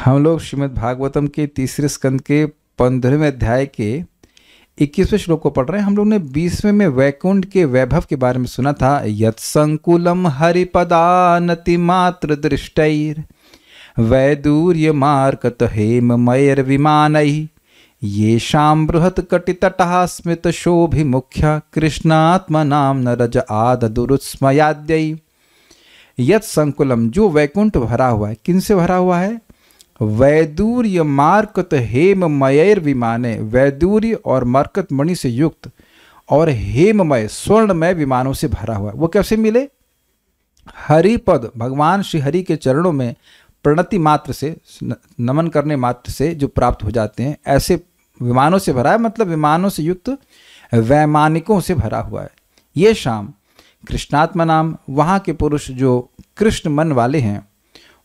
हम लोग श्रीमद् भागवतम के तीसरे स्कंद के 15वें अध्याय के 21वें श्लोक को पढ़ रहे हैं। हम लोग ने 20वें में वैकुंठ के वैभव के बारे में सुना था। यत् संकुलम हरिपदानति मात्र दृष्टैर वैदूर्य मार्कत हेम मयर विमानैः येषां बृहत् कटितटः स्मित शोभिमुख्य कृष्णात्मनां न रज आददुरुत्स्मयाद्यै। यत् संकुलम, जो वैकुंठ भरा हुआ है, किन से भरा हुआ है? वैदूर्य मार्कत हेम मयर विमाने, वैदूर्य और मरकत मणि से युक्त और हेममय स्वर्णमय विमानों से भरा हुआ है। वो कैसे मिले? हरिपद, भगवान श्री हरि के चरणों में प्रणति मात्र से, नमन करने मात्र से जो प्राप्त हो जाते हैं, ऐसे विमानों से भरा है। मतलब विमानों से युक्त वैमानिकों से भरा हुआ है। ये शाम कृष्णात्मा नाम, वहाँ के पुरुष जो कृष्ण मन वाले हैं,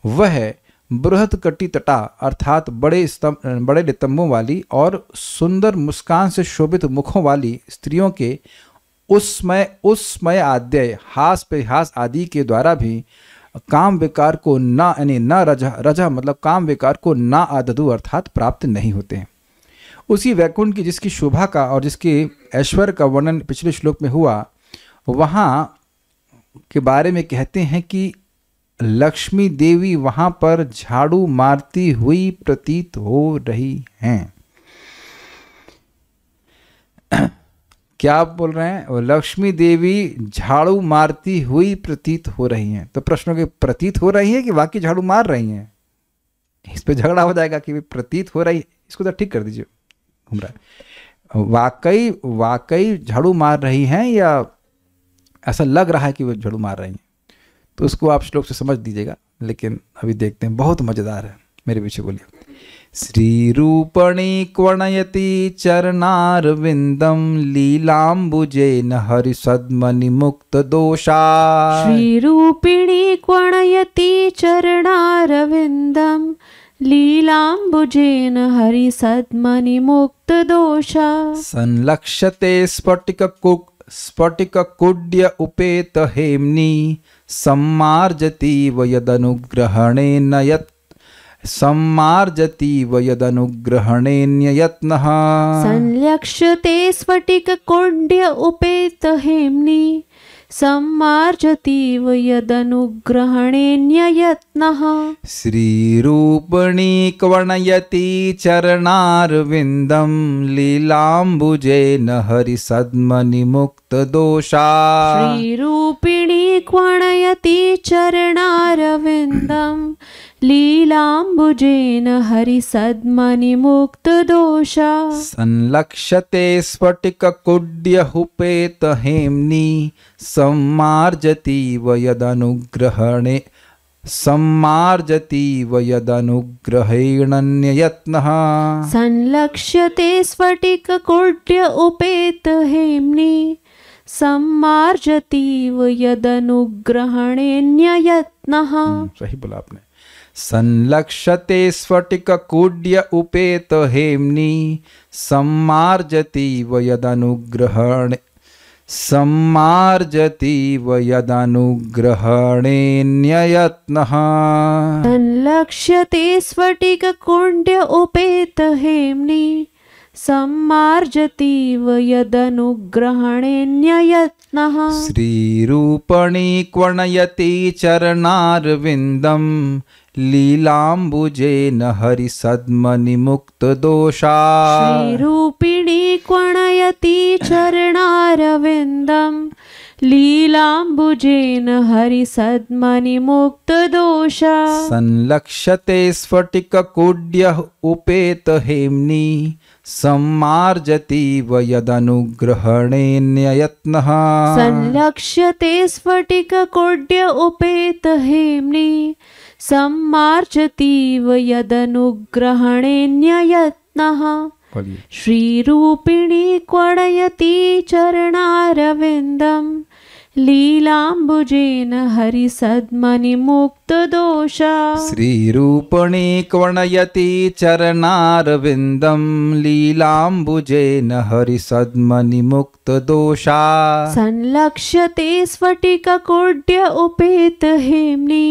वह बृहत कटी तटा अर्थात बड़े नितंबों वाली और सुंदर मुस्कान से शोभित मुखों वाली स्त्रियों के उस्मय आद्य हास परिहास आदि के द्वारा भी काम विकार को न रजा मतलब काम विकार को ना आददु अर्थात प्राप्त नहीं होते हैं। उसी वैकुंठ की जिसकी शोभा का और जिसके ऐश्वर्य का वर्णन पिछले श्लोक में हुआ, वहाँ के बारे में कहते हैं कि लक्ष्मी देवी वहाँ पर झाड़ू मारती हुई प्रतीत हो रही हैं। क्या आप बोल रहे हैं? लक्ष्मी देवी झाड़ू मारती हुई प्रतीत हो रही हैं। तो प्रश्न के प्रतीत हो रही है कि वाकई झाड़ू मार रही हैं? इस पे झगड़ा हो जाएगा कि प्रतीत हो रही है, इसको तो ठीक कर दीजिए, घूम रहा है। वाकई झाड़ू मार रही हैं या ऐसा लग रहा है कि वो झाड़ू मार रही हैं? तो उसको आप श्लोक से समझ दीजिएगा, लेकिन अभी देखते हैं, बहुत मजेदार है। मेरे पीछे बोलिए। श्री रूपणी क्वर्णयति चरणारविंदम लीलाम्बुजेन हरिसद्मनि मुक्त दोषा। श्री रूपिणी क्वर्णयति चरणारविंदम लीलाम्बुजेन हरिसद्मनि मुक्त दोषा। संलक्ष्यते स्फटिककुड्य उपेत हेम्नि सम्मार्जतीव यदनुग्रहणेन यत्नः। संलक्ष्यते स्फटिककुड्य उपेत हेम्नि सम्मार्जतीव यदनुग्रहणेन्ययत्नः। श्रीरूपिणी क्वर्णयति चरणारविंदम लीलाम्बुजेन हरिसद्मनि मुक्त दोषा। श्रीरूपिणी क्वर्णयति चरणारविंदम लीलाम्बुजेन हरिसद्मनि मुक्त दोषा। संलक्ष्यते स्फटिककुड्यहुपेत हेम्नि सम्मार्जतीव यदनुग्रहेणन्ययत्नः। संलक्ष्यते स्फटिककुड्य उपेत हेम्नि सम्मार्जतीव यदनुग्रहणेन्ययत्नः। सही बोला आपने। संलक्ष्यते स्फटिककुड्य उपेत हेम्नि सम्मार्जतीव यदनुग्रहणेन्ययत्नः। संलक्ष्यते स्फटिककुड्य उपेत हेम्नि सम्मार्जतीव यदनुग्रहणेन्ययत्नः। श्रीरूपिणी क्वर्णयति चरणारविंदम लीलाम्बुजेन हरिसद्मनि मुक्त दोषा। श्रीरूपिणी क्वर्णयति चरणारविंदम लीलाम्बुजेन हरिसद्मनि मुक्त दोषा। संलक्ष्यते स्फटिककुड्य उपेत हेम्नि सम्मार्जतीव यदनुग्रहणेन्ययत्नः। संलक्ष्यते स्फटिककुड्य उपेत हेम्नि सम्मार्जतीव यदनुग्रहणेन्ययत्नः। श्रीरूपिणी क्वर्णयति चरणारविंदम लीलाम्बुजेन हरिसद्मनिमुक्तदोषा श्रीरूपणी क्वर्णयति चरणारविन्दं लीलाम्बुजेन हरिसद्मनिमुक्तदोषा संलक्ष्यते स्फटिककोड्य उपेतहेम्नि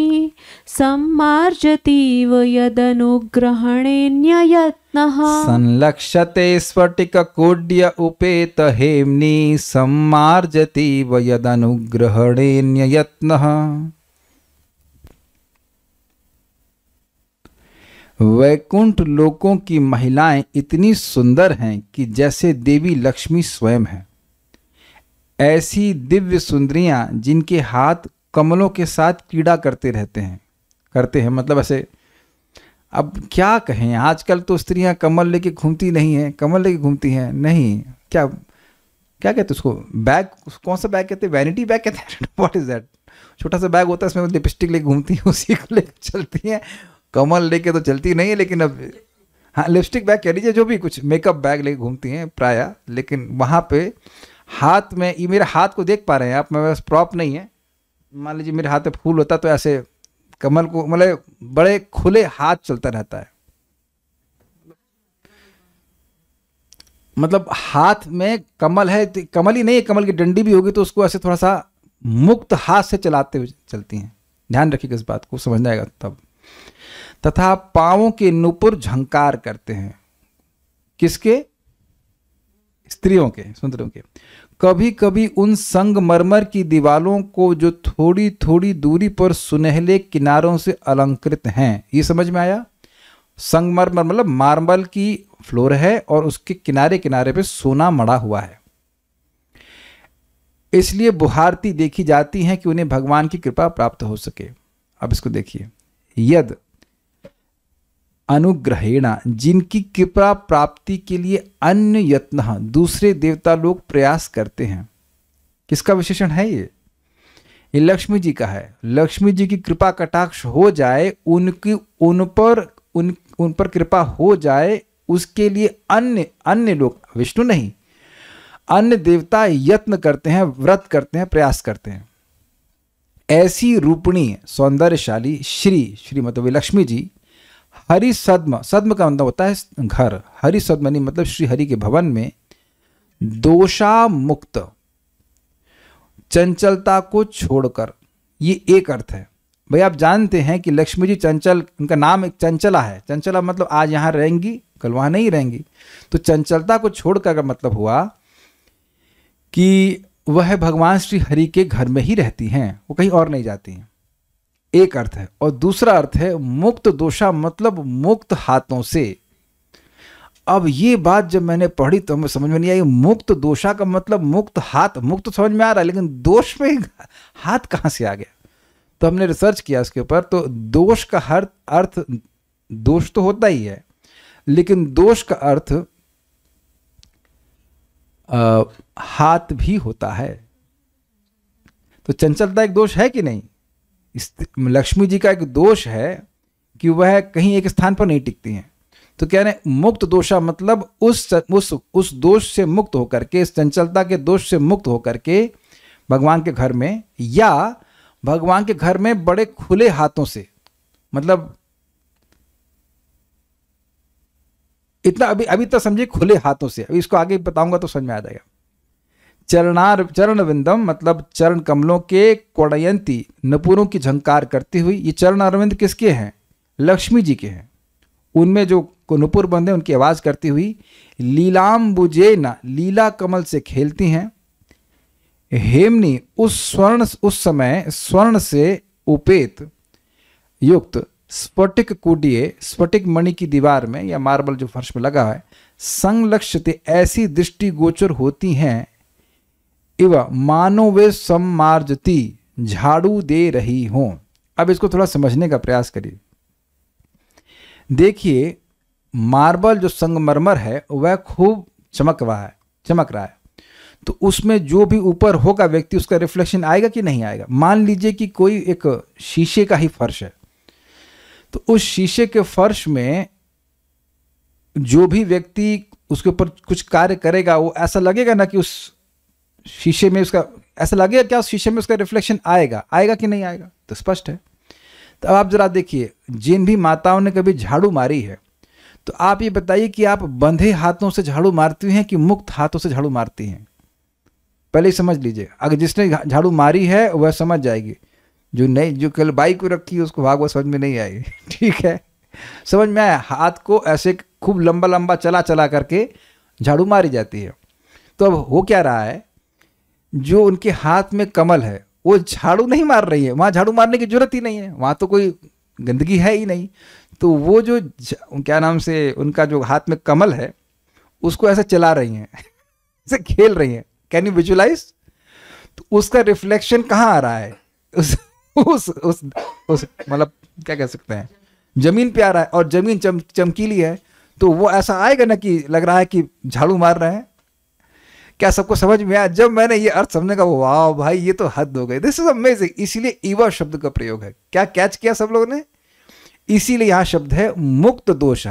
सम्मार्जतीव यदनुग्रहणेऽन्ययत्नः संलक्ष्यते स्फटिककोड्य उपेतहेम्नि सम्मार्जतीव यदनुग्रहणेऽन्ययत्नः। वैकुंठ लोकों की महिलाएं इतनी सुंदर हैं कि जैसे देवी लक्ष्मी स्वयं है। ऐसी दिव्य सुंदरियां जिनके हाथ कमलों के साथ क्रीड़ा करते हैं मतलब ऐसे, अब क्या कहें, आजकल तो स्त्रियां कमल लेके घूमती नहीं हैं, कमल लेके घूमती हैं नहीं, क्या क्या कहते हैं उसको, बैग, कौन सा बैग कहते हैं, वैनिटी बैग कहते हैं, व्हाट इज दैट, छोटा सा बैग होता है उसमें लिपस्टिक लेके घूमती है, उसी को लेके चलती हैं। कमल लेके तो चलती नहीं है, लेकिन अब हाँ लिपस्टिक बैग कह लीजिए, जो भी कुछ मेकअप बैग लेके घूमती हैं प्रायः। लेकिन वहाँ पे हाथ में, ये मेरे हाथ को देख पा रहे हैं आप, मेरे पास प्रॉप नहीं है, मान लीजिए मेरे हाथ में फूल होता तो ऐसे कमल को, मतलब बड़े खुले हाथ चलता रहता है, मतलब हाथ में कमल है, कमल ही नहीं है, कमल की डंडी भी होगी तो उसको ऐसे थोड़ा सा मुक्त हाथ से चलाते हुए चलती हैं। ध्यान रखिएगा इस बात को, समझ आएगा तब। तथा पांवों के नुपुर झंकार करते हैं, किसके, स्त्रियों के, सुंदरों के। कभी कभी उन संगमरमर की दीवालों को जो थोड़ी थोड़ी दूरी पर सुनहले किनारों से अलंकृत हैं, ये समझ में आया। संगमरमर मतलब मार्बल की फ्लोर है और उसके किनारे किनारे पे सोना मड़ा हुआ है, इसलिए बुहारती देखी जाती हैं कि उन्हें भगवान की कृपा प्राप्त हो सके। अब इसको देखिए, यद अनुग्रहेणा, जिनकी कृपा प्राप्ति के लिए अन्य यत्न, दूसरे देवता लोग प्रयास करते हैं। किसका विशेषण है ये लक्ष्मी जी का है। लक्ष्मी जी की कृपा कटाक्ष हो जाए, उन पर कृपा हो जाए, उसके लिए अन्य लोग, विष्णु नहीं, अन्य देवता यत्न करते हैं, व्रत करते हैं, प्रयास करते हैं। ऐसी रूपणी सौंदर्यशाली श्री मतलब लक्ष्मी जी हरि सद्म, सद्म का मतलब होता है घर, हरि सद्मनी मतलब श्री हरि के भवन में दोषा मुक्त, चंचलता को छोड़कर, ये एक अर्थ है। भाई आप जानते हैं कि लक्ष्मी जी चंचल, उनका नाम एक चंचला है। चंचला मतलब आज यहाँ रहेंगी कल वहाँ नहीं रहेंगी, तो चंचलता को छोड़कर का मतलब हुआ कि वह भगवान श्री हरि के घर में ही रहती हैं, वो कहीं और नहीं जाती हैं, एक अर्थ है। और दूसरा अर्थ है मुक्त दोषा मतलब मुक्त हाथों से। अब ये बात जब मैंने पढ़ी तो हमें समझ में नहीं आई, मुक्त दोषा का मतलब मुक्त हाथ, मुक्त तो समझ में आ रहा है, लेकिन दोष में हाथ कहाँ से आ गया। तो हमने रिसर्च किया इसके ऊपर, तो दोष का हर अर्थ, दोष तो होता ही है, लेकिन दोष का अर्थ हाथ भी होता है। तो चंचलता एक दोष है कि नहीं? लक्ष्मी जी का एक दोष है कि वह कहीं एक स्थान पर नहीं टिकती हैं। तो कह रहे हैं मुक्त दोषा मतलब उस दोष से मुक्त होकर के, इस चंचलता के दोष से मुक्त होकर के भगवान के घर में, या भगवान के घर में बड़े खुले हाथों से, मतलब इतना अभी तक समझिए खुले हाथों से, अभी इसको आगे बताऊंगा तो समझ में आ जाएगा। चरण विंदम मतलब चरण कमलों के कोड़यंती, नपुरों की झंकार करती हुई। ये चरण अरविंद किसके हैं? लक्ष्मी जी के हैं। उनमें जो नुपुर बंधे उनकी आवाज करती हुई लीलाम्बुजेना, लीला कमल से खेलती हैं। हेमनी उस समय स्वर्ण से उपेत युक्त स्फटिक कुडिये, स्फटिक मणि की दीवार में या मार्बल जो फर्श में लगा है, संलक्ष्यते ऐसी दृष्टि गोचर होती हैं, इव मानो वे सम्मार्जती, झाड़ू दे रही हों। अब इसको थोड़ा समझने का प्रयास करिए। देखिए मार्बल जो संगमरमर है वह खूब चमक रहा है, तो उसमें जो भी ऊपर होगा व्यक्ति, उसका रिफ्लेक्शन आएगा कि नहीं आएगा। मान लीजिए कि कोई एक शीशे का ही फर्श है, तो उस शीशे के फर्श में जो भी व्यक्ति उसके ऊपर कुछ कार्य करेगा, वो ऐसा लगेगा ना कि उस शीशे में उसका ऐसा लगेगा क्या, उस शीशे में उसका रिफ्लेक्शन आएगा, आएगा कि नहीं आएगा, तो स्पष्ट है। तो अब आप जरा देखिए, जिन भी माताओं ने कभी झाड़ू मारी है, तो आप ये बताइए कि आप बंधे हाथों से झाड़ू मारती हैं कि मुक्त हाथों से झाड़ू मारती हैं? पहले ही समझ लीजिए। अगर जिसने झाड़ू मारी है वह समझ जाएगी, जो नहीं, जो कल बाई को रखी है उसको भाग वो समझ में नहीं आएगी। ठीक है, समझ में आया? हाथ को ऐसे खूब लंबा लंबा चला चला करके झाड़ू मारी जाती है। तो अब हो क्या रहा है, जो उनके हाथ में कमल है वो झाड़ू नहीं मार रही है, वहाँ झाड़ू मारने की जरूरत ही नहीं है, वहाँ तो कोई गंदगी है ही नहीं। तो वो जो क्या नाम से उनका जो हाथ में कमल है उसको ऐसे चला रही हैं, ऐसे खेल रही हैं। Can you visualize? तो उसका रिफ्लेक्शन कहाँ आ रहा है? उस मतलब क्या कह सकते हैं, जमीन पे आ रहा है, और जमीन चमकीली है, तो वो ऐसा आएगा ना कि लग रहा है कि झाड़ू मार रहे हैं। क्या सबको समझ में आया? जब मैंने ये अर्थ समझने का, वाह भाई ये तो हद हो गई, दिस इज अमेजिंग। इसीलिए ईवा शब्द का प्रयोग है। क्या कैच किया सब लोगों ने? इसीलिए यहां शब्द है मुक्त दोष।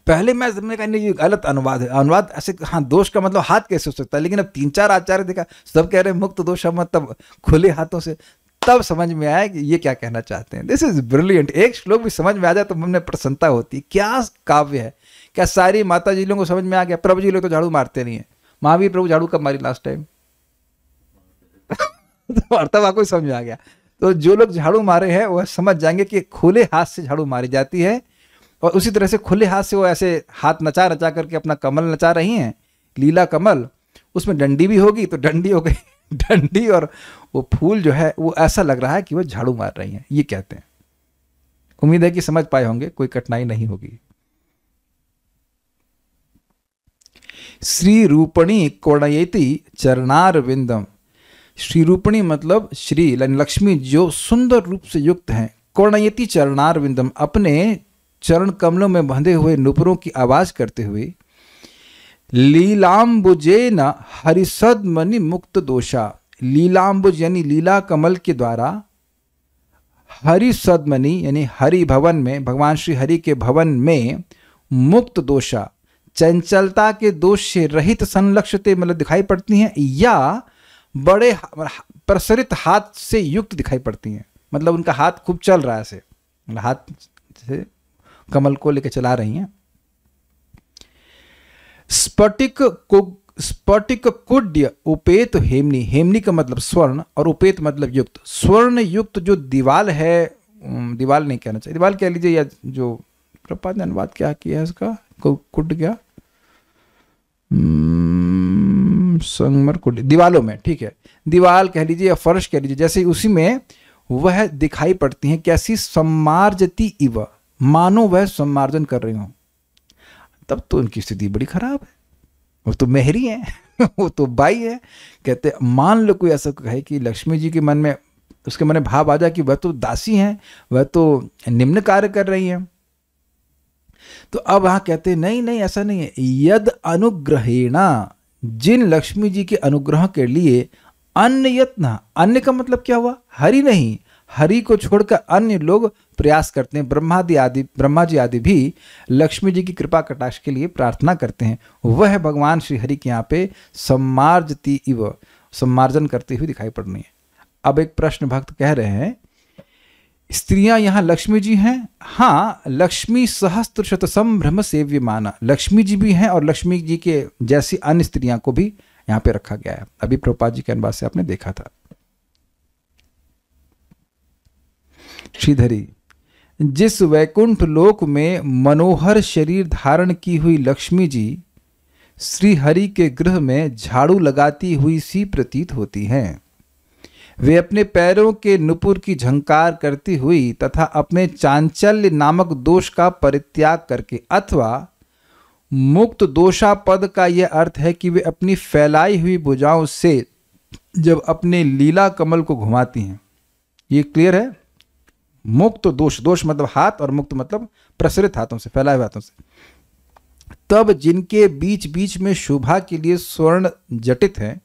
पहले मैं समझने का ये गलत अनुवाद है, अनुवाद ऐसे, हाँ दोष का मतलब हाथ कैसे हो सकता है, लेकिन अब 3-4 आचार्य देखा सब कह रहे हैं मुक्त दोष मतलब खुले हाथों से, तब समझ में आया कि ये क्या कहना चाहते हैं। This is brilliant. एक श्लोक भी समझ में आ जाए तो मन में प्रसन्नता होती है। क्या काव्य है! क्या सारी माता जी लोगों को समझ में आ गया? प्रभु जी लोग तो झाड़ू मारते नहीं है। महावीर प्रभु झाड़ू कब मारी लास्ट टाइम? तो अर्थात आपको समझ में आ गया। तो जो लोग झाड़ू मारे हैं वह समझ जाएंगे कि खुले हाथ से झाड़ू मारी जाती है, और उसी तरह से खुले हाथ से वो ऐसे हाथ नचा नचा करके अपना कमल नचा रही हैं, लीला कमल। उसमें डंडी भी होगी तो डंडी हो गई डंडी, और वो फूल जो है वो ऐसा लग रहा है कि वो झाड़ू मार रही हैं। ये कहते हैं। उम्मीद है कि समझ पाए होंगे, कोई कठिनाई नहीं होगी। श्री रूपणी कोणयति चरणार विंदम। श्री रूपणी मतलब श्री लक्ष्मी जो सुंदर रूप से युक्त हैं। कोणयति चरणार विंदम, अपने चरण कमलों में बंधे हुए नुपुरों की आवाज करते हुए, लीलाम्बुजेन हरिसद्मनि मुक्त दोषा। लीलाम्बुज यानी लीला कमल के द्वारा, हरिसद्मनि यानी हरि भवन में, भगवान श्री हरि के भवन में, मुक्त दोषा चंचलता के दोष से रहित संलक्षते मतलब दिखाई पड़ती हैं, या बड़े प्रसरित हाथ से युक्त दिखाई पड़ती हैं। मतलब उनका हाथ खूब चल रहा है, ऐसे हाथ से कमल को लेकर चला रही हैं। स्फटिक कुड्य उपेत हेमनी। हेमनी का मतलब स्वर्ण और उपेत मतलब युक्त। स्वर्ण युक्त जो दीवाल है, दीवाल नहीं कहना चाहिए, दीवाल कह लीजिए, या जो प्रपात ने अनुवाद क्या किया है इसका, कुड क्या, संगमर कुड, दीवालों में, ठीक है, दीवाल कह लीजिए या फर्श कह लीजिए, जैसे उसी में वह दिखाई पड़ती हैं। कैसी? सम्मार्जती इव, मानो वह सम्मार्जन कर रही हो। तब तो उनकी स्थिति बड़ी खराब है, वो तो मेहरी है वो तो बाई है। कहते मान लो कोई ऐसा कहे कि लक्ष्मी जी के मन में, उसके मन में भाव आ जाए कि वह तो दासी हैं, वह तो निम्न कार्य कर रही हैं, तो अब वहां कहते नहीं नहीं ऐसा नहीं है। यद अनुग्रहेणा, जिन लक्ष्मी जी के अनुग्रह के लिए, अन्य यत्न, अन्य का मतलब क्या हुआ? हरि नहीं, हरि को छोड़कर अन्य लोग प्रयास करते हैं। ब्रह्मा जी आदि भी लक्ष्मी जी की कृपा कटाक्ष के लिए प्रार्थना करते हैं। वह भगवान श्री हरि के यहाँ पे सम्मार्जती इव, सम्मार्जन करते हुए दिखाई पड़ रही है। अब एक प्रश्न भक्त कह रहे हैं, स्त्रियां यहाँ लक्ष्मी जी हैं? हाँ, लक्ष्मी सहस्त्र शत संभ्रम सेव्य माना, लक्ष्मी जी भी हैं, और लक्ष्मी जी के जैसी अन्य स्त्रियां को भी यहाँ पे रखा गया है। अभी प्रभुपाद जी के अनुवाद से आपने देखा था। श्रीधरी, जिस वैकुंठ लोक में मनोहर शरीर धारण की हुई लक्ष्मी जी श्री हरि के गृह में झाड़ू लगाती हुई सी प्रतीत होती हैं। वे अपने पैरों के नुपुर की झंकार करती हुई तथा अपने चांचल्य नामक दोष का परित्याग करके, अथवा मुक्त दोषा पद का यह अर्थ है कि वे अपनी फैलाई हुई भुजाओं से जब अपने लीला कमल को घुमाती हैं। ये क्लियर है? मुक्त दोष, दोष मतलब हाथ, और मुक्त मतलब प्रसरित हाथों से, फैलाए हुए हाथों से, तब जिनके बीच बीच में शोभा के लिए स्वर्ण जटित हैं,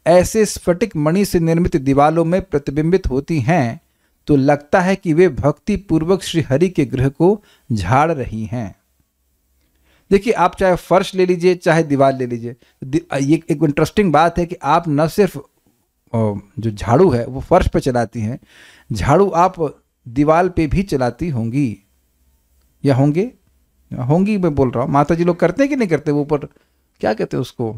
ऐसे स्फटिक मणि से निर्मित दीवालों में प्रतिबिंबित होती हैं, तो लगता है कि वे भक्ति पूर्वक श्री हरि के गृह को झाड़ रही हैं। देखिए, आप चाहे फर्श ले लीजिए चाहे दीवार ले लीजिए, ये एक इंटरेस्टिंग बात है कि आप न सिर्फ जो झाड़ू है वो फर्श पे चलाती हैं, झाड़ू आप दीवार पे भी चलाती होंगी या होंगे, होंगी मैं बोल रहा हूँ। माता जी लोग करते हैं कि नहीं करते? वो ऊपर क्या कहते हैं उसको,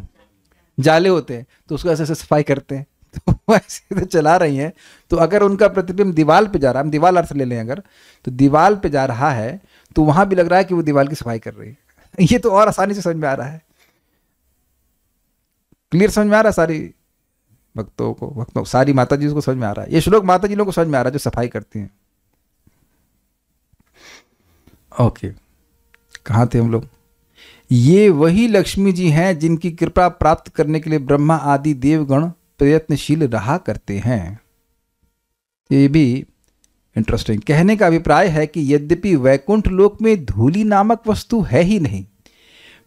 जाले होते हैं, तो उसको ऐसे ऐसे सफाई करते हैं। तो वो ऐसे तो चला रही हैं, तो अगर उनका प्रतिबिंब दीवार पे जा रहा है, हम दीवार अर्थ ले लें अगर, तो दीवार पे जा रहा है तो वहां भी लग रहा है कि वो दीवार की सफाई कर रही है। ये तो और आसानी से समझ में आ रहा है। क्लियर समझ में आ रहा है सारी भक्तों सारी माता जी को समझ में आ रहा है। ये श्लोक माता जी लोगों को समझ में आ रहा है जो सफाई करती हैं। ओके, कहाँ थे हम लोग? ये वही लक्ष्मी जी हैं जिनकी कृपा प्राप्त करने के लिए ब्रह्मा आदि देवगण प्रयत्नशील रहा करते हैं। ये भी इंटरेस्टिंग। कहने का अभिप्राय है कि यद्यपि वैकुंठ लोक में धूली नामक वस्तु है ही नहीं,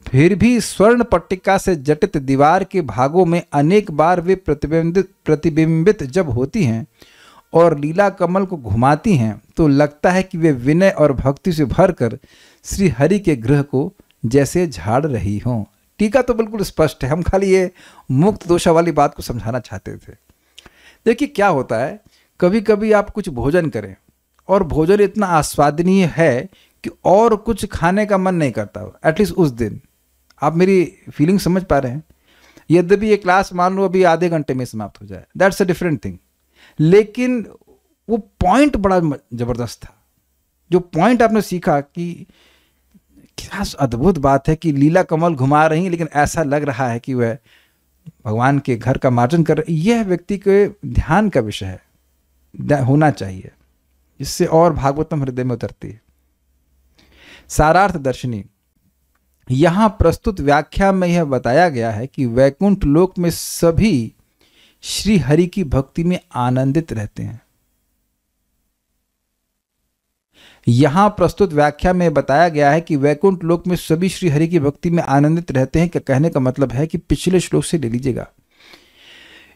फिर भी स्वर्ण पट्टिका से जटित दीवार के भागों में अनेक बार वे प्रतिबिंबित जब होती हैं और लीला कमल को घुमाती हैं, तो लगता है कि वे विनय और भक्ति से भरकर श्री हरि के गृह को जैसे झाड़ रही हों। टीका तो बिल्कुल स्पष्ट है, हम खाली ये मुक्त दोषा वाली बात को समझाना चाहते थे। देखिए क्या होता है, कभी कभी आप कुछ भोजन करें और भोजन इतना आस्वादनीय है कि और कुछ खाने का मन नहीं करता, एटलीस्ट उस दिन। आप मेरी फीलिंग समझ पा रहे हैं? यद्यपि ये क्लास मान लो अभी आधे घंटे में समाप्त हो जाए, दैट्स अ डिफरेंट थिंग, लेकिन वो पॉइंट बड़ा जबरदस्त था। जो पॉइंट आपने सीखा कि क्या अद्भुत बात है कि लीला कमल घुमा रही, लेकिन ऐसा लग रहा है कि वह भगवान के घर का मार्जन कर रही। यह व्यक्ति के ध्यान का विषय है, होना चाहिए, इससे और भागवतम हृदय में उतरती है। सारार्थ दर्शनी, यहां प्रस्तुत व्याख्या में यह बताया गया है कि वैकुंठ लोक में सभी श्री हरि की भक्ति में आनंदित रहते हैं। यहां प्रस्तुत व्याख्या में बताया गया है कि वैकुंठ लोक में सभी श्री हरि की भक्ति में आनंदित रहते हैं। क्या कहने का मतलब है कि पिछले श्लोक से ले लीजिएगा,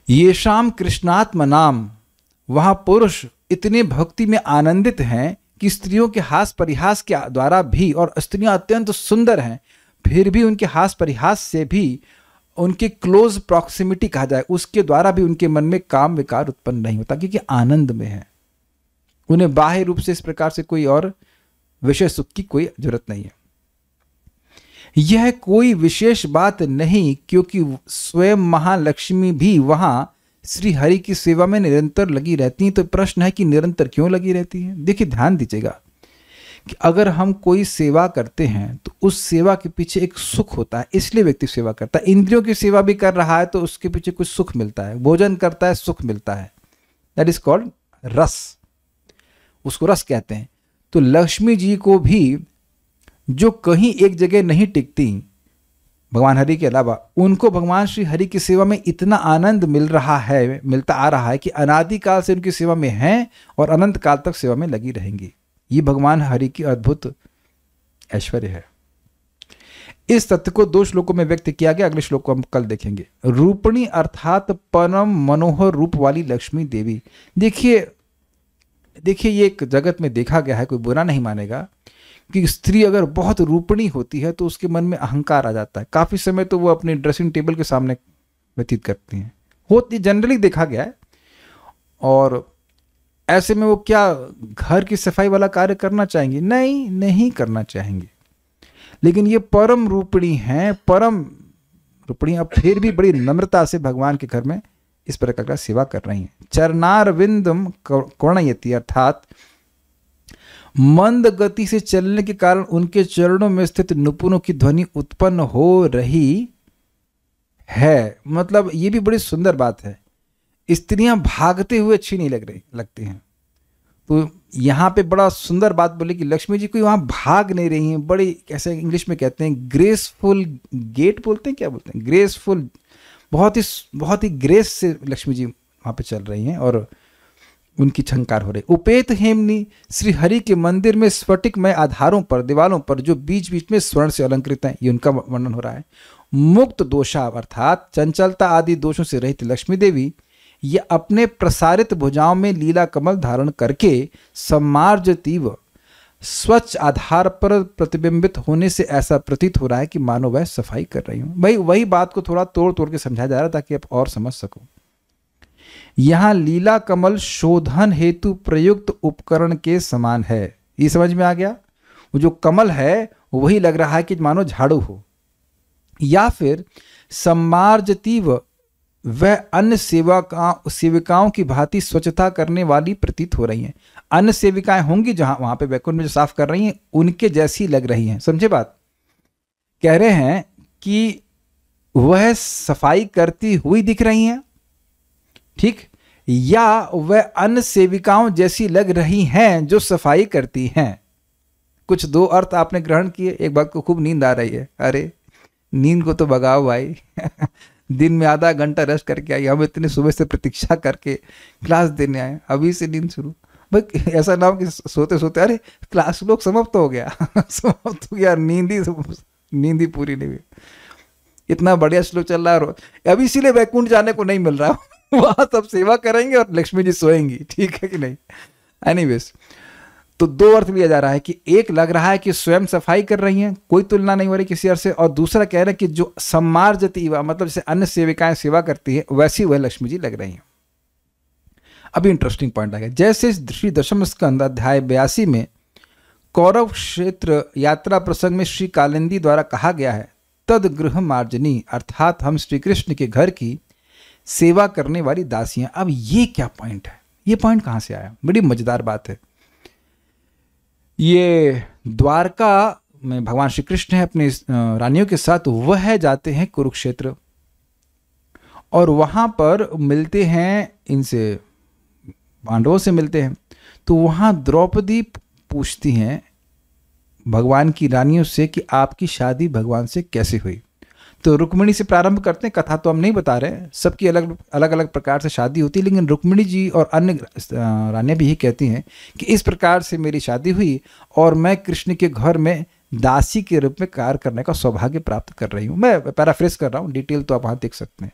येषाम कृष्णात्म नाम, वहां पुरुष इतने भक्ति में आनंदित हैं कि स्त्रियों के हास परिहास के द्वारा भी, और स्त्रियां अत्यंत सुंदर हैं, फिर भी उनके हास परिहास से भी, उनके क्लोज प्रॉक्सिमिटी कहा जाए उसके द्वारा भी उनके मन में काम विकार उत्पन्न नहीं होता, क्योंकि आनंद में है। उन्हें बाह्य रूप से इस प्रकार से कोई और विषय सुख की कोई जरूरत नहीं है। यह कोई विशेष बात नहीं, क्योंकि स्वयं महालक्ष्मी भी वहां श्री हरि की सेवा में निरंतर लगी रहती हैं। तो प्रश्न है कि निरंतर क्यों लगी रहती हैं? देखिए ध्यान दीजिएगा कि अगर हम कोई सेवा करते हैं तो उस सेवा के पीछे एक सुख होता है, इसलिए व्यक्ति सेवा करता है। इंद्रियों की सेवा भी कर रहा है तो उसके पीछे कुछ सुख मिलता है, भोजन करता है सुख मिलता है, दैट इज कॉल्ड रस, उसको रस कहते हैं। तो लक्ष्मी जी को भी जो कहीं एक जगह नहीं टिकती भगवान हरि के अलावा, उनको भगवान श्री हरि की सेवा में इतना आनंद मिलता आ रहा है कि अनादिकाल से उनकी सेवा में हैं और अनंत काल तक सेवा में लगी रहेंगी। ये भगवान हरि की अद्भुत ऐश्वर्य है। इस तथ्य को 2 श्लोकों में व्यक्त किया गया। अगले श्लोक को हम कल देखेंगे। रूपणी अर्थात परम मनोहर रूप वाली लक्ष्मी देवी। देखिए ये एक जगत में देखा गया है, कोई बुरा नहीं मानेगा कि स्त्री अगर बहुत रूपणी होती है तो उसके मन में अहंकार आ जाता है। काफी समय तो वो अपने ड्रेसिंग टेबल के सामने व्यतीत करती हैं, होती जनरली देखा गया है। और ऐसे में वो क्या घर की सफाई वाला कार्य करना चाहेंगी? नहीं करना चाहेंगी। लेकिन ये परम रूपणी हैं, परम रूपणी, अब फिर भी बड़ी नम्रता से भगवान के घर में इस प्रकार का सेवा कर रही हैं। चरणारविंदम कर्णयति, अर्थात मंद गति से चलने के कारण उनके चरणों में स्थित नुपुरों की ध्वनि उत्पन्न हो रही है। मतलब ये भी बड़ी सुंदर बात है। स्त्रियां भागते हुए अच्छी नहीं लगती हैं। तो यहाँ पे बड़ा सुंदर बात बोली कि लक्ष्मी जी कोई वहां भाग नहीं रही हैं, बड़ी कैसे इंग्लिश में कहते हैं ग्रेसफुल गेट बोलते हैं, क्या बोलते हैं, ग्रेसफुल, बहुत ही ग्रेस से लक्ष्मी जी वहां पे चल रही हैं और उनकी झंकार हो रही। उपेत हेमनी, श्री हरि के मंदिर में स्फटिकमय आधारों पर, दीवालों पर जो बीच बीच में स्वर्ण से अलंकृत हैं, ये उनका वर्णन हो रहा है। मुक्त दोषा अर्थात चंचलता आदि दोषों से रहित लक्ष्मी देवी, ये अपने प्रसारित भुजाओं में लीला कमल धारण करके सम्मार्जतीव स्वच्छ आधार पर प्रतिबिंबित होने से ऐसा प्रतीत हो रहा है कि मानो वह सफाई कर रही हूं। भाई वही बात को थोड़ा तोड़ तोड़ के समझाया जा रहा है ताकि आप और समझ सको। यहां लीला कमल शोधन हेतु प्रयुक्त उपकरण के समान है। ये समझ में आ गया? वो जो कमल है वही लग रहा है कि मानो झाड़ू हो, या फिर सम्मार्जतीव वह अन्य सेविकाओं की भांति स्वच्छता करने वाली प्रतीत हो रही हैं। अन्य सेविकाएं होंगी जहां वहां पे वैकुंठ में जो साफ कर रही हैं उनके जैसी लग रही हैं। समझे बात? कह रहे हैं कि वह सफाई करती हुई दिख रही हैं, ठीक, या वह अन्य सेविकाओं जैसी लग रही हैं जो सफाई करती हैं। कुछ दो अर्थ आपने ग्रहण किए। एक बात को खूब नींद आ रही है, अरे नींद को तो भगाओ भाई दिन में आधा घंटा रेस्ट करके आई, हम इतने सुबह से प्रतीक्षा करके क्लास देने आए, अभी से नींद शुरू। भाई ऐसा ना हो कि सोते सोते अरे क्लास लोग समाप्त हो गया समाप्त हो गया, नींद ही पूरी नहीं हुई। इतना बढ़िया श्लोक चल रहा है, अभी इसीलिए वैकुंठ जाने को नहीं मिल रहा वहां सब सेवा करेंगे और लक्ष्मी जी सोएंगी, ठीक है कि नहीं? एनीवेज, तो दो अर्थ लिया जा रहा है कि एक लग रहा है कि स्वयं सफाई कर रही हैं, कोई तुलना नहीं हो रही किसी अर्थ से, और दूसरा कह रहे हैं कि जो सम्मार्जती मतलब जैसे अन्य सेविकाएं सेवा करती है वैसी वह लक्ष्मी जी लग रही हैं। अभी इंटरेस्टिंग पॉइंट आ गया। जैसे श्री दशम स्कंद अध्याय 82 में कौरव क्षेत्र यात्रा प्रसंग में श्री कालिंदी द्वारा कहा गया है, तद गृह मार्जनी, अर्थात हम श्री कृष्ण के घर की सेवा करने वाली दासियां। अब ये क्या पॉइंट है? ये पॉइंट कहां से आया? बड़ी मजेदार बात है। ये द्वारका में भगवान श्री कृष्ण है अपनी रानियों के साथ, वह जाते हैं कुरुक्षेत्र और वहां पर मिलते हैं इनसे, पांडवों से मिलते हैं। तो वहां द्रौपदी पूछती हैं भगवान की रानियों से कि आपकी शादी भगवान से कैसे हुई। तो रुक्मिणी से प्रारंभ करते हैं, कथा तो हम नहीं बता रहे, सबकी अलग अलग प्रकार से शादी होती है, लेकिन रुक्मिणी जी और अन्य रानियां भी यही कहती हैं कि इस प्रकार से मेरी शादी हुई और मैं कृष्ण के घर में दासी के रूप में कार्य करने का सौभाग्य प्राप्त कर रही हूँ। मैं पैराफ्रेज कर रहा हूँ, डिटेल तो आप वहाँ देख सकते हैं।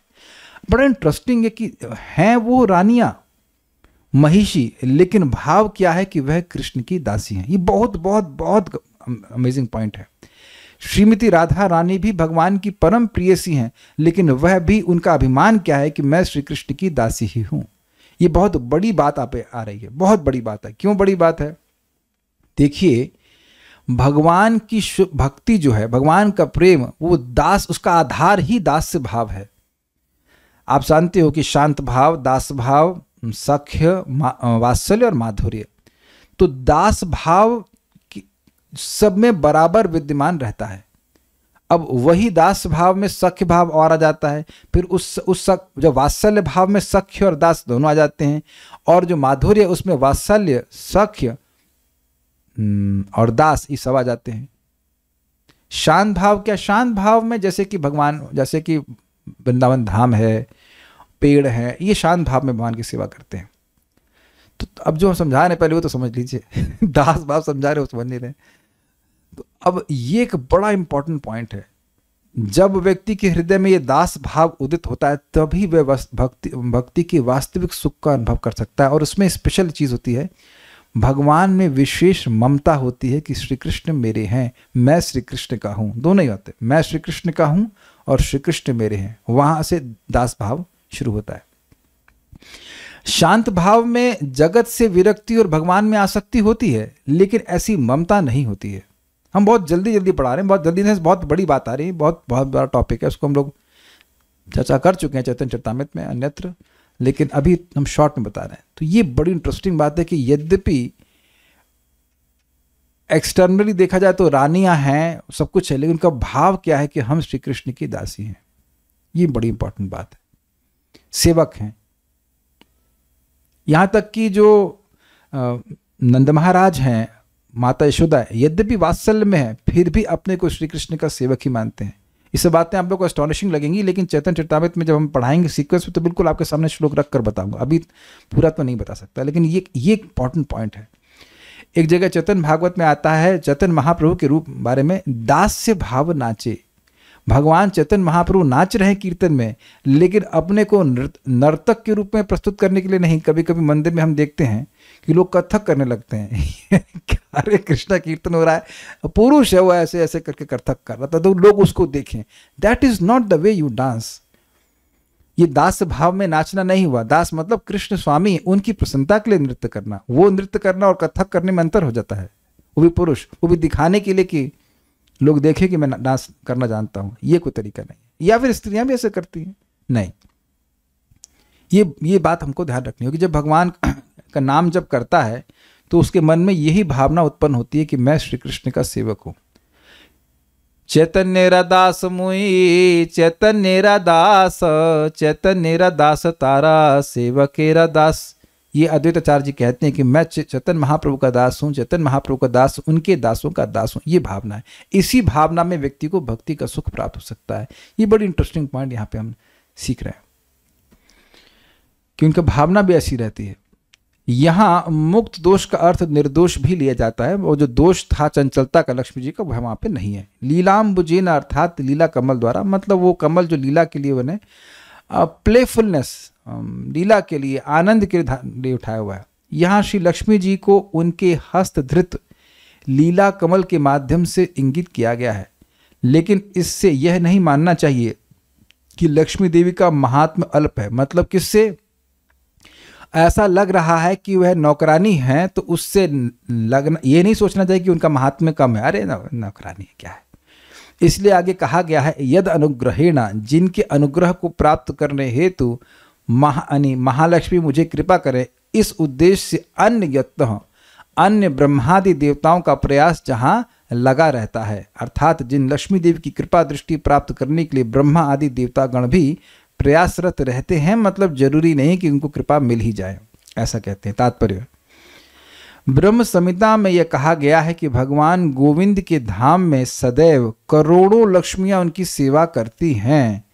बड़ा इंटरेस्टिंग है कि हैं वो रानियां महिषी, लेकिन भाव क्या है कि वह कृष्ण की दासी हैं। ये बहुत बहुत बहुत अमेजिंग पॉइंट है। श्रीमती राधा रानी भी भगवान की परम प्रियसी हैं, लेकिन वह भी, उनका अभिमान क्या है कि मैं श्री कृष्ण की दासी ही हूं। ये बहुत बड़ी बात आप आ रही है, बहुत बड़ी बात है। क्यों बड़ी बात है? देखिए, भगवान की भक्ति जो है, भगवान का प्रेम, वो दास, उसका आधार ही दास्य भाव है। आप जानते हो कि शांत भाव, दास भाव, सख्य, वात्सल्य और माधुर्य, तो दास भाव सब में बराबर विद्यमान रहता है। अब वही दास भाव में सख्य भाव और आ जाता है, फिर उस जो वात्सल्य भाव में सख्य और दास दोनों आ जाते हैं, और जो माधुर्य उसमें वात्सल्य, सख्य और दास ये सब आ जाते हैं। शांत भाव क्या? शांत भाव में जैसे कि भगवान, जैसे कि वृंदावन धाम है, पेड़ है, ये शांत भाव में भगवान की सेवा करते हैं। तो अब जो हम समझा रहे हैं पहले वो तो समझ लीजिए दास भाव समझा रहे हो, समझ नहीं रहे। तो अब ये एक बड़ा इंपॉर्टेंट पॉइंट है। जब व्यक्ति के हृदय में ये दास भाव उदित होता है तभी वह भक्ति के वास्तविक सुख का अनुभव कर सकता है। और उसमें स्पेशल चीज होती है, भगवान में विशेष ममता होती है कि श्री कृष्ण मेरे हैं, मैं श्री कृष्ण का हूं। दोनों ही होते, मैं श्री कृष्ण का हूं और श्री कृष्ण मेरे हैं। वहां से दास भाव शुरू होता है। शांत भाव में जगत से विरक्ति और भगवान में आसक्ति होती है, लेकिन ऐसी ममता नहीं होती है। हम बहुत जल्दी जल्दी पढ़ा रहे हैं, बहुत जल्दी से बहुत बड़ी बात आ रही है, बहुत बहुत बड़ा टॉपिक है, उसको हम लोग चर्चा कर चुके हैं चैतन्य चरितामृत में, अन्यत्र, लेकिन अभी हम शॉर्ट में बता रहे हैं। तो ये बड़ी इंटरेस्टिंग बात है कि यद्यपि एक्सटर्नली देखा जाए तो रानियां हैं, सब कुछ है, लेकिन उनका भाव क्या है कि हम श्री कृष्ण की दासी हैं। ये बड़ी इंपॉर्टेंट बात है। सेवक हैं। यहां तक कि जो नंद महाराज हैं, माता यशोदा, यद्यपि वात्सल्य में है फिर भी अपने को श्री कृष्ण का सेवक ही मानते हैं। ये सब बातें आप लोग को एस्टॉनिशिंग लगेंगी, लेकिन चैतन्य चरितामृत में जब हम पढ़ाएंगे सीक्वेंस में तो बिल्कुल आपके सामने श्लोक रख कर बताऊंगा। अभी पूरा तो नहीं बता सकता, लेकिन ये इंपॉर्टेंट पॉइंट है। एक जगह चैतन्य भागवत में आता है, चैतन्य महाप्रभु के रूप बारे में, दास्य भाव नाचे। भगवान चैतन्य महाप्रभु नाच रहे हैं कीर्तन में, लेकिन अपने को नर्तक के रूप में प्रस्तुत करने के लिए नहीं। कभी कभी मंदिर में हम देखते हैं कि लोग कथक करने लगते हैं। अरे कृष्णा कीर्तन हो रहा है, पुरुष है वो ऐसे ऐसे करके कथक कर रहा था, तो लोग उसको देखें। That is not the way you dance. ये दास भाव में नाचना नहीं हुआ। दास मतलब कृष्ण स्वामी, उनकी प्रसन्नता के लिए नृत्य करना। वो नृत्य करना और कथक करने में अंतर हो जाता है। वो भी पुरुष, वो भी दिखाने के लिए कि लोग देखें कि मैं डांस करना जानता हूं, ये कोई तरीका नहीं। या फिर स्त्रियां भी ऐसे करती हैं, नहीं। ये बात हमको ध्यान रखनी होगी। जब भगवान का नाम जब करता है तो उसके मन में यही भावना उत्पन्न होती है कि मैं श्री कृष्ण का सेवक हूं। चैतन्य दास मुई चैतन्य दास, चैतन्य दास तारा सेवकेरा दास। ये अद्वैत आचार्य जी कहते हैं कि मैं चैतन्य महाप्रभु का दास हूँ, चैतन्य महाप्रभु का दास, उनके दासों का दास हूँ। ये भावना है। इसी भावना में व्यक्ति को भक्ति का सुख प्राप्त हो सकता है। ये बड़ी इंटरेस्टिंग पॉइंट यहाँ पे हम सीख रहे हैं कि उनका भावना भी ऐसी रहती है। यहाँ मुक्त दोष का अर्थ निर्दोष भी लिया जाता है। वो जो दोष था चंचलता का लक्ष्मी जी का, वह वहाँ पे नहीं है। लीलाम्बुजेन अर्थात लीला कमल द्वारा, मतलब वो कमल जो लीला के लिए बने, प्लेफुलनेस, लीला के लिए, आनंद के लिए उठाया हुआ है। यहाँ श्री लक्ष्मी जी को उनके हस्तधृत लीला कमल के माध्यम से इंगित किया गया है। लेकिन इससे यह नहीं मानना चाहिए कि लक्ष्मी देवी का महात्म्य अल्प है। मतलब किससे ऐसा लग रहा है कि वह नौकरानी है तो उससे लगना, ये नहीं सोचना चाहिए कि उनका महात्म्य कम है। अरे नौकरानी क्या है। इसलिए आगे कहा गया है यद अनुग्रहेण, जिनके अनुग्रह को प्राप्त करने हेतु महालक्ष्मी मुझे कृपा करे, इस उद्देश्य से अन्य ब्रह्मादि देवताओं का प्रयास जहाँ लगा रहता है। अर्थात जिन लक्ष्मी देवी की कृपा दृष्टि प्राप्त करने के लिए ब्रह्मा आदि देवतागण भी प्रयासरत रहते हैं। मतलब जरूरी नहीं कि उनको कृपा मिल ही जाए, ऐसा कहते हैं। तात्पर्य ब्रह्म संहिता में यह कहा गया है कि भगवान गोविंद के धाम में सदैव करोड़ों लक्ष्मियां उनकी सेवा करती हैं।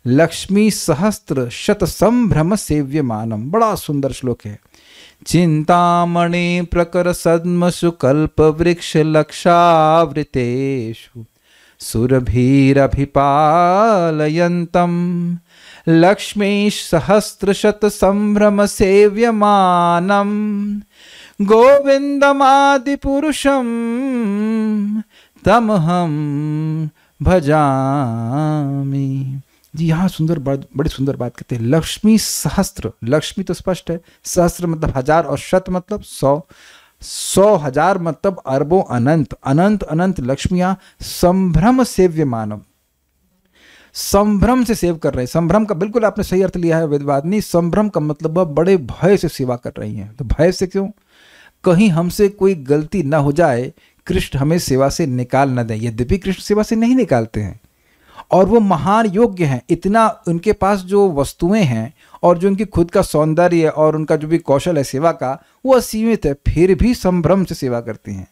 लक्ष्मी सहस्त्र शत संभ्रम सेव्यमानम, बड़ा सुंदर श्लोक है। चिंतामणि प्रकर सद्मसु कल्प वृक्ष लक्षावृतेषु सुरभिरभिपालयन्तम लक्ष्मी सहस्त्र शत संभ्रम सेव्यमानम गोविंदमादि पुरुषम तमहम भजामि। जी यहाँ सुंदर बड़ी सुंदर बात कहते हैं। लक्ष्मी सहस्त्र, लक्ष्मी तो स्पष्ट है, सहस्त्र मतलब हजार और शत मतलब 100, 100,000 मतलब अरबों अनंत, अनंत अनंत लक्ष्मियां संभ्रम सेव्यमानम, संभ्रम से सेव कर रहे हैं। संभ्रम का बिल्कुल आपने सही अर्थ लिया है वेदवादिनी। संभ्रम का मतलब वह बड़े भय से सेवा कर रही हैं। तो भय से क्यों? कहीं हमसे कोई गलती ना हो जाए, कृष्ण हमें सेवा से निकाल न दें। यद्यपि कृष्ण सेवा से नहीं निकालते हैं और वो महान योग्य हैं। इतना उनके पास जो वस्तुएं हैं और जो उनकी खुद का सौंदर्य और उनका जो भी कौशल है सेवा का, वो असीमित है, फिर भी संभ्रम से सेवा करती हैं।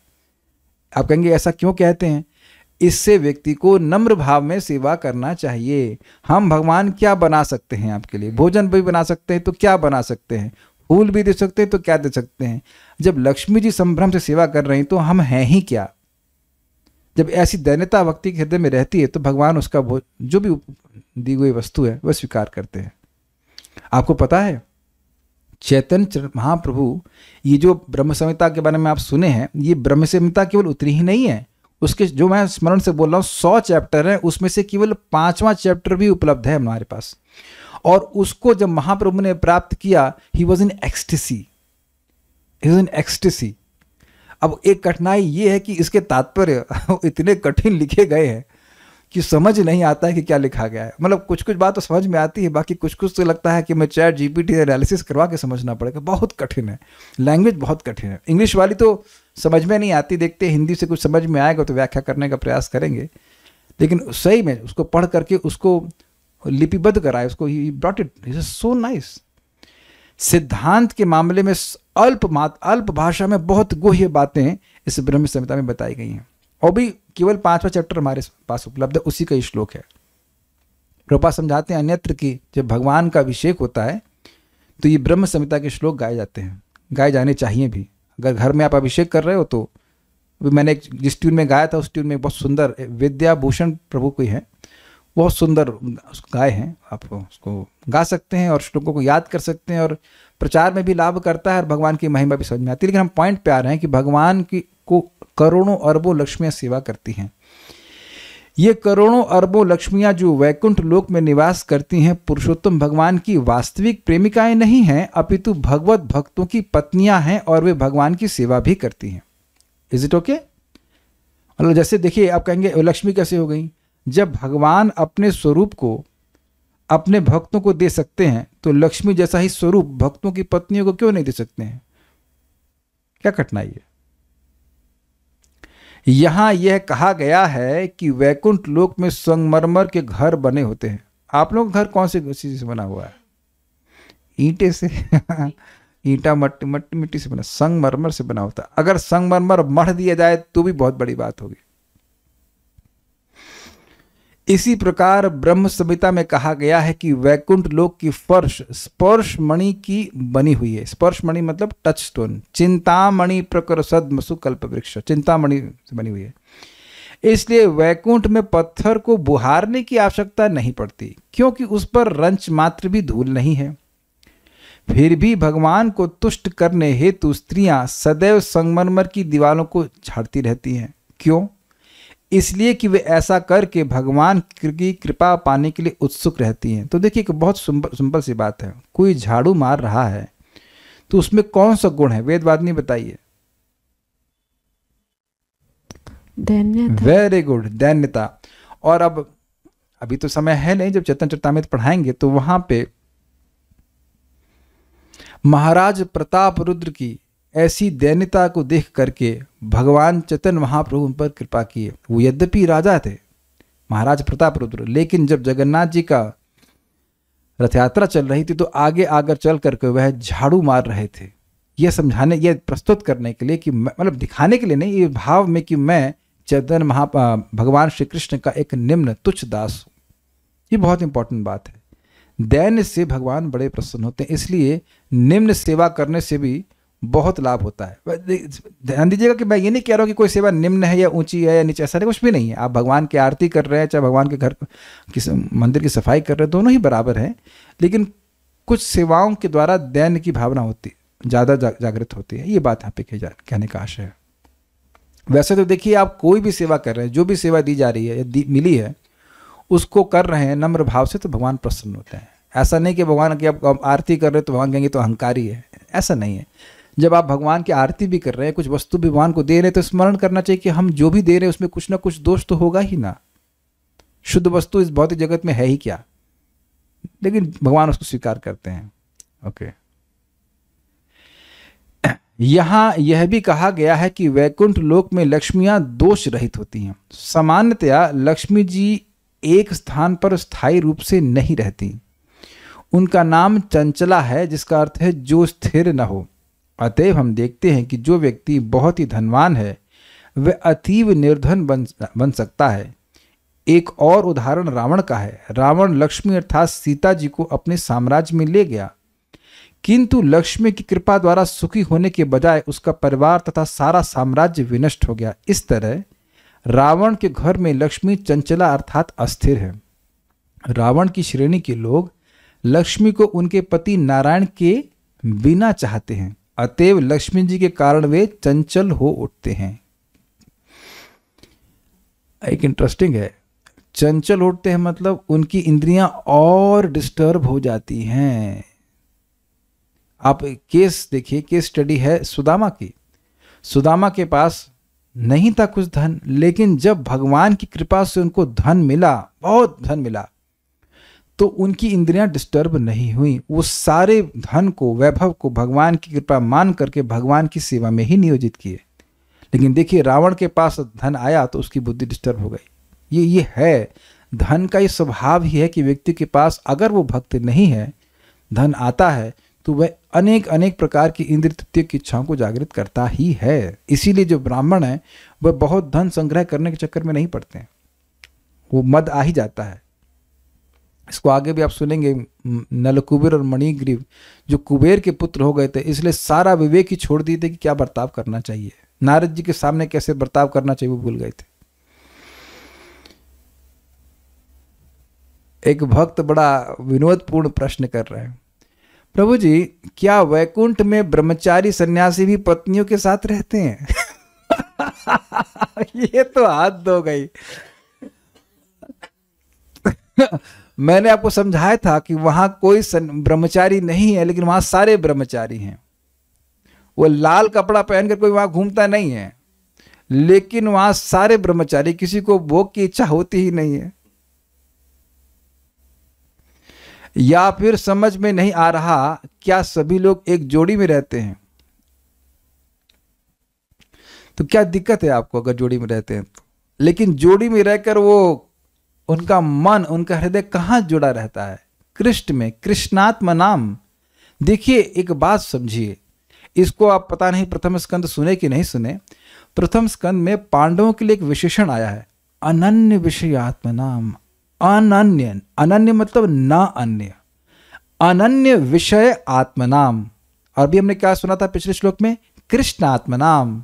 आप कहेंगे ऐसा क्यों कहते हैं? इससे व्यक्ति को नम्र भाव में सेवा करना चाहिए। हम भगवान क्या बना सकते हैं आपके लिए? भोजन भी बना सकते हैं तो क्या बना सकते हैं? फूल भी दे सकते हैं तो क्या दे सकते हैं? जब लक्ष्मी जी संभ्रम से सेवा कर रही तो हम हैं ही क्या? जब ऐसी दैन्यता भक्ति के हृदय में रहती है तो भगवान उसका जो भी दी हुई वस्तु है वह स्वीकार करते हैं। आपको पता है चैतन्य महाप्रभु, ये जो ब्रह्म संहिता के बारे में आप सुने हैं, ये ब्रह्म संहिता केवल उतनी ही नहीं है, उसके जो मैं स्मरण से बोल रहा हूँ 100 चैप्टर हैं, उसमें से केवल 5वां चैप्टर भी उपलब्ध है हमारे पास। और उसको जब महाप्रभु ने प्राप्त किया, ही वॉज इन एक्सटेसी। अब एक कठिनाई ये है कि इसके तात्पर्य इतने कठिन लिखे गए हैं कि समझ नहीं आता है कि क्या लिखा गया है। मतलब कुछ कुछ बात तो समझ में आती है, बाकी कुछ कुछ तो लगता है कि मैं चैट जीपीटी एनालिसिस करवा के समझना पड़ेगा। बहुत कठिन है, लैंग्वेज बहुत कठिन है। इंग्लिश वाली तो समझ में नहीं आती, देखते हिंदी से कुछ समझ में आएगा तो व्याख्या करने का प्रयास करेंगे, लेकिन सही में उसको पढ़ करके उसको लिपिबद्ध कराए, उसको he brought it is so nice. सिद्धांत के मामले में अल्प भाषा में बहुत गुह्य बातें इस ब्रह्म संहिता में बताई गई हैं, और भी केवल 5वां चैप्टर हमारे पास उपलब्ध है, उसी का श्लोक है। प्रभुपाद समझाते हैं अन्यत्र कि जब भगवान का अभिषेक होता है तो ये ब्रह्म संहिता के श्लोक गाए जाते हैं, गाए जाने चाहिए भी। अगर घर में आप अभिषेक कर रहे हो तो मैंने जिस ट्यून में गाया था उस ट्यून में बहुत सुंदर विद्या भूषण प्रभु कोई है, बहुत सुंदर उसको गाए हैं, आप उसको गा सकते हैं और श्लोकों को याद कर सकते हैं और प्रचार में भी लाभ करता है और भगवान की महिमा भी समझ में आती है। लेकिन हम पॉइंट पे आ रहे हैं कि भगवान की को करोड़ों अरबों लक्ष्मियां सेवा करती हैं। ये करोड़ों अरबों लक्ष्मियां जो वैकुंठ लोक में निवास करती हैं, पुरुषोत्तम भगवान की वास्तविक प्रेमिकाएं नहीं हैं, अपितु भगवत भक्तों की पत्नियां हैं और वे भगवान की सेवा भी करती हैं। Is it okay? मतलब जैसे देखिए, आप कहेंगे लक्ष्मी कैसे हो गई? जब भगवान अपने स्वरूप को अपने भक्तों को दे सकते हैं तो लक्ष्मी जैसा ही स्वरूप भक्तों की पत्नियों को क्यों नहीं दे सकते हैं? क्या कठिनाई है? यहां यह कहा गया है कि वैकुंठ लोक में संगमरमर के घर बने होते हैं। आप लोग घर कौन से चीज से बना हुआ है? ईंटे से ईंटा मिट्टी से बना, संगमरमर से बना होता है। अगर संगमरमर मढ़ दिया जाए तो भी बहुत बड़ी बात होगी। इसी प्रकार ब्रह्म संहिता में कहा गया है कि वैकुंठ लोक की फर्श स्पर्श मणि की बनी हुई है। स्पर्श मणि मतलब टच स्टोन। चिंतामणि प्रकर सद्मसु कल्प वृक्ष, चिंतामणि से बनी हुई है। इसलिए वैकुंठ में पत्थर को बुहारने की आवश्यकता नहीं पड़ती, क्योंकि उस पर रंच मात्र भी धूल नहीं है। फिर भी भगवान को तुष्ट करने हेतु स्त्रियां सदैव संगमरमर की दीवारों को झाड़ती रहती हैं। क्यों? इसलिए कि वे ऐसा करके भगवान की कृपा पाने के लिए उत्सुक रहती हैं। तो देखिए, बहुत सिंपल सी बात है। कोई झाड़ू मार रहा है तो उसमें कौन सा गुण है? वेदवादिनी बताइए। दैन्यता। वेरी गुड, दैन्यता। और अब अभी तो समय है नहीं, जब चैतन्य चरितामृत पढ़ाएंगे तो वहां पे महाराज प्रताप रुद्र की ऐसी दैन्यता को देख करके भगवान चैतन्य महाप्रभु उन पर कृपा किए। वो यद्यपि राजा थे महाराज प्रताप रुद्र, लेकिन जब जगन्नाथ जी का रथ यात्रा चल रही थी तो आगे आकर चल करके वह झाड़ू मार रहे थे। यह समझाने, यह प्रस्तुत करने के लिए कि मतलब दिखाने के लिए नहीं, ये भाव में कि मैं चैतन्य भगवान श्री कृष्ण का एक निम्न तुच्छ दास हूँ। ये बहुत इंपॉर्टेंट बात है। दैन्य से भगवान बड़े प्रसन्न होते हैं, इसलिए निम्न सेवा करने से भी बहुत लाभ होता है। ध्यान दीजिएगा कि मैं ये नहीं कह रहा हूँ कि कोई सेवा निम्न है या ऊंची है या नीचे, ऐसा कुछ भी नहीं है। आप भगवान की आरती कर रहे हैं, चाहे भगवान के घर की मंदिर की सफाई कर रहे हैं, दोनों ही बराबर हैं। लेकिन कुछ सेवाओं के द्वारा दैन्य की भावना होती है, ज़्यादा जागृत होती है। ये बात यहाँ पे कहने का आशय है। वैसे तो देखिए, आप कोई भी सेवा कर रहे हैं, जो भी सेवा दी जा रही है या मिली है, उसको कर रहे हैं नम्र भाव से, तो भगवान प्रसन्न होते हैं। ऐसा नहीं कि भगवान की आप आरती कर रहे हो तो भगवान कहेंगे तो अहंकारी है, ऐसा नहीं है। जब आप भगवान की आरती भी कर रहे हैं, कुछ वस्तु भी भगवान को दे रहे हैं, तो स्मरण करना चाहिए कि हम जो भी दे रहे हैं उसमें कुछ ना कुछ दोष तो होगा ही ना। शुद्ध वस्तु इस भौतिक जगत में है ही क्या, लेकिन भगवान उसको स्वीकार करते हैं। ओके, यहां यह भी कहा गया है कि वैकुंठ लोक में लक्ष्मियां दोष रहित होती हैं। सामान्यतया लक्ष्मी जी एक स्थान पर स्थायी रूप से नहीं रहती। उनका नाम चंचला है, जिसका अर्थ है जो स्थिर न हो। अतएव हम देखते हैं कि जो व्यक्ति बहुत ही धनवान है वह अतीव निर्धन बन सकता है। एक और उदाहरण रावण का है। रावण लक्ष्मी अर्थात सीता जी को अपने साम्राज्य में ले गया, किंतु लक्ष्मी की कृपा द्वारा सुखी होने के बजाय उसका परिवार तथा सारा साम्राज्य विनष्ट हो गया। इस तरह रावण के घर में लक्ष्मी चंचला अर्थात अस्थिर है। रावण की श्रेणी के लोग लक्ष्मी को उनके पति नारायण के बिना चाहते हैं, अतएव लक्ष्मी जी के कारण वे चंचल हो उठते हैं। एक इंटरेस्टिंग है, चंचल उठते हैं मतलब उनकी इंद्रियां और डिस्टर्ब हो जाती हैं। आप केस देखिए, केस स्टडी है सुदामा की। सुदामा के पास नहीं था कुछ धन, लेकिन जब भगवान की कृपा से उनको धन मिला, बहुत धन मिला, तो उनकी इंद्रियां डिस्टर्ब नहीं हुई। वो सारे धन को, वैभव को भगवान की कृपा मान करके भगवान की सेवा में ही नियोजित किए। लेकिन देखिए, रावण के पास धन आया तो उसकी बुद्धि डिस्टर्ब हो गई। ये है धन का ये स्वभाव ही है कि व्यक्ति के पास अगर वो भक्त नहीं है, धन आता है तो वह अनेक अनेक प्रकार की इंद्रिय तृप्ति की इच्छाओं को जागृत करता ही है। इसीलिए जो ब्राह्मण है वह बहुत धन संग्रह करने के चक्कर में नहीं पड़ते हैं, वो मद आ ही जाता है। इसको आगे भी आप सुनेंगे। नलकुबेर और मणिग्रीव जो कुबेर के पुत्र हो गए थे, इसलिए सारा विवेक ही छोड़ दिए थे कि क्या बर्ताव करना चाहिए, नारद जी के सामने कैसे बर्ताव करना चाहिए वो भूल गए थे। एक भक्त बड़ा विनोदपूर्ण प्रश्न कर रहे हैं, प्रभु जी क्या वैकुंठ में ब्रह्मचारी सन्यासी भी पत्नियों के साथ रहते हैं? ये तो हद हो गई। मैंने आपको समझाया था कि वहां कोई ब्रह्मचारी नहीं है, लेकिन वहां सारे ब्रह्मचारी हैं। वो लाल कपड़ा पहनकर कोई वहां घूमता नहीं है, लेकिन वहां सारे ब्रह्मचारी, किसी को भोग की इच्छा होती ही नहीं है। या फिर समझ में नहीं आ रहा, क्या सभी लोग एक जोड़ी में रहते हैं? तो क्या दिक्कत है आपको अगर जोड़ी में रहते हैं तो? लेकिन जोड़ी में रहकर वो उनका मन, उनका हृदय कहाँ जुड़ा रहता है? कृष्ण में, कृष्णात्मा नाम। देखिए एक बात समझिए, इसको आप पता नहीं प्रथम स्कंद सुने कि नहीं सुने। प्रथम स्कंद में पांडवों के लिए एक विशेषण आया है, अनन्य विषय आत्मा नाम। अनन्य, अनन्य मतलब न अन्य, अनन्य विषय आत्मनाम। और भी हमने क्या सुना था पिछले श्लोक में? कृष्ण आत्मनाम।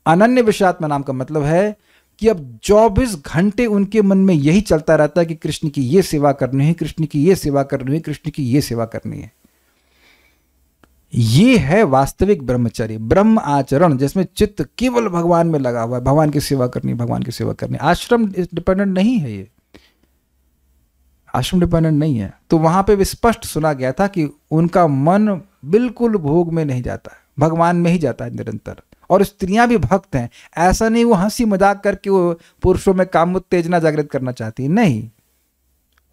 अनन्य विषय आत्मनाम का मतलब है कि अब 24 घंटे उनके मन में यही चलता रहता है कि कृष्ण की ये सेवा करनी है, कृष्ण की ये सेवा करनी है, कृष्ण की ये सेवा करनी है। ये है वास्तविक ब्रह्मचर्य, ब्रह्म आचरण, जिसमें चित्त केवल भगवान में लगा हुआ है, भगवान की सेवा करनी, भगवान की सेवा करनी। आश्रम डिपेंडेंट नहीं है, ये आश्रम डिपेंडेंट नहीं है। तो वहां पे भी स्पष्ट सुना गया था कि उनका मन बिल्कुल भोग में नहीं जाता है, भगवान में ही जाता है निरंतर। और स्त्रियां भी भक्त हैं, ऐसा नहीं वो हंसी मजाक करके वो पुरुषों में काम उत्तेजना जागृत करना चाहती है, नहीं,